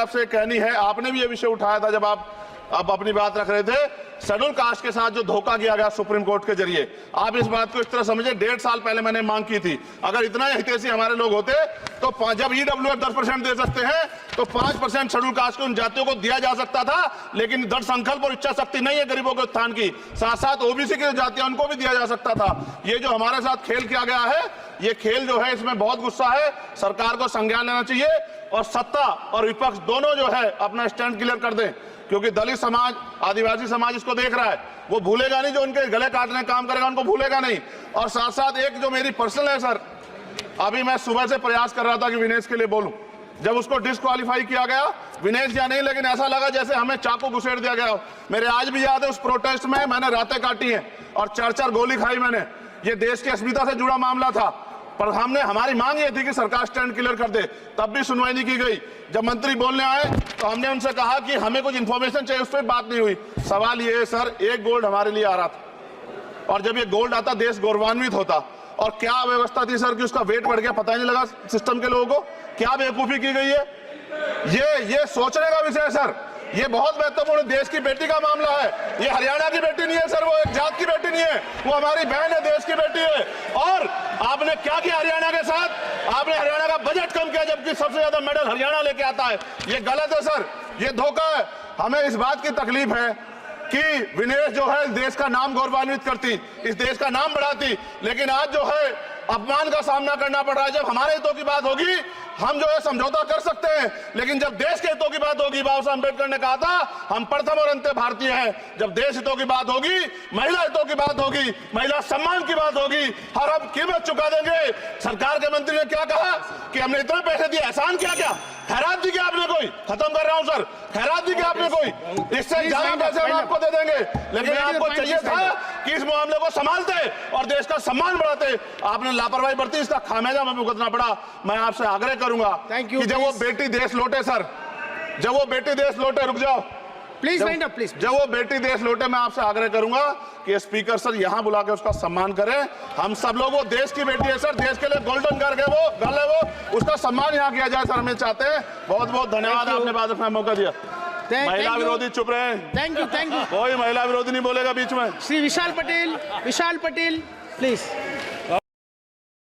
आपसे कहनी है, आपने भी ये विषय उठाया था जब आप अब अपनी बात रख रहे थे, शेड्यूल कास्ट के साथ जो धोखा किया गया सुप्रीम कोर्ट के जरिए, आप इस बात को इस तरह समझे 1.5 साल पहले मैंने मांग की थी, अगर इतना हितैषी हमारे लोग होते तो जब ईडब्ल्यूएफ 10% दे सकते हैं तो 5% शेड्यूल कास्ट के उन जातियों को दिया जा सकता था, लेकिन दृढ़ संकल्प और इच्छा शक्ति नहीं है गरीबों के उत्थान की। साथ साथ ओबीसी की जातियां उनको भी दिया जा सकता था। ये जो हमारे साथ खेल किया गया है, ये खेल जो है इसमें बहुत गुस्सा है, सरकार को संज्ञान लेना चाहिए और सत्ता और विपक्ष दोनों जो है अपना स्टैंड क्लियर कर दें, क्योंकि दलित समाज, आदिवासी समाज इसको देख रहा है, वो भूलेगा नहीं, जो उनके गले काटने काम करेगा उनको भूलेगा नहीं। और साथ साथ एक जो मेरी पर्सनल है सर, अभी मैं सुबह से प्रयास कर रहा था कि विनेश के लिए बोलूं, जब उसको डिस्क्वालीफाई किया गया, विनेश या नहीं, लेकिन ऐसा लगा जैसे हमें चाकू घुसेड़ दिया गया। मेरे आज भी याद है उस प्रोटेस्ट में मैंने रातें काटी हैं और 4-4 गोली खाई मैंने। ये देश की अस्मिता से जुड़ा मामला था, पर हमने हमारी मांग ये थी कि सरकार स्टैंड क्लियर कर दे, तब भी सुनवाई नहीं की गई। जब मंत्री बोलने आए तो हमने उनसे कहा कि हमें कुछ इंफॉर्मेशन चाहिए, उस पर बात नहीं हुई। सवाल ये है सर, एक गोल्ड हमारे लिए आ रहा था और जब ये गोल्ड आता देश गौरवान्वित होता, और क्या व्यवस्था थी सर कि उसका वेट बढ़ गया, पता ही नहीं लगा सिस्टम के लोगों को। क्या बेवकूफी की गई है, ये सोचने का विषय है सर। ये बहुत महत्वपूर्ण, देश की बेटी का मामला है। ये हरियाणा की बेटी नहीं है सर, वो एक जात की बेटी नहीं है, वो हमारी बहन है, देश की बेटी है। और आपने क्या किया हरियाणा के साथ, आपने हरियाणा का बजट कम किया, जबकि सबसे ज्यादा मेडल हरियाणा लेके आता है। ये गलत है सर, ये धोखा है। हमें इस बात की तकलीफ है कि विनेश जो है देश का नाम गौरवान्वित करती, इस देश का नाम बढ़ाती, लेकिन आज जो है अपमान का सामना करना पड़ रहा है। जब हमारे हितों की बात होगी हम जो है समझौता कर सकते हैं, लेकिन जब देश के हितों की बात होगी, बाबा साहब अम्बेडकर ने कहा था हम प्रथम और अंत्य भारतीय हैं। जब देश हितों की बात होगी, महिला हितों की बात होगी, महिला सम्मान की बात होगी, हर हम कीमत चुका देंगे। सरकार के मंत्री ने क्या कहा कि हमने इतने पैसे दिए, एहसान क्या खैरात दी क्या आपने कोई? खत्म कर रहा हूं सर, खैरात दी क्या आपने कोई? इससे ज्यादा पैसे हम आपको दे देंगे, लेकिन आपको चाहिए था कि इस मामले को संभालते और देश का सम्मान बढ़ाते। आपने लापरवाही बरती, इसका खामियाजा हमें भुगतना पड़ा। मैं आपसे आग्रह करूंगा कि जब वो बेटी देश लौटे सर, जब वो बेटी देश लौटे, रुक जाओ प्लीज वाइंड अप प्लीज, जब वो बेटी देश लौटे, मैं आपसे आग्रह करूंगा कि स्पीकर सर यहां बुला के उसका सम्मान करें। हम सब लोग, वो देश की बेटी है सर, देश के लिए गोल्डन गर्ल है वो, उसका सम्मान यहां किया जाए सर, हमें चाहते हैं। बहुत बहुत धन्यवाद, आपने बात रखने का मौका दिया। महिला विरोधी चुप रहे। थैंक यू कोई महिला विरोधी नहीं बोलेगा बीच में। श्री विशाल पटेल प्लीज।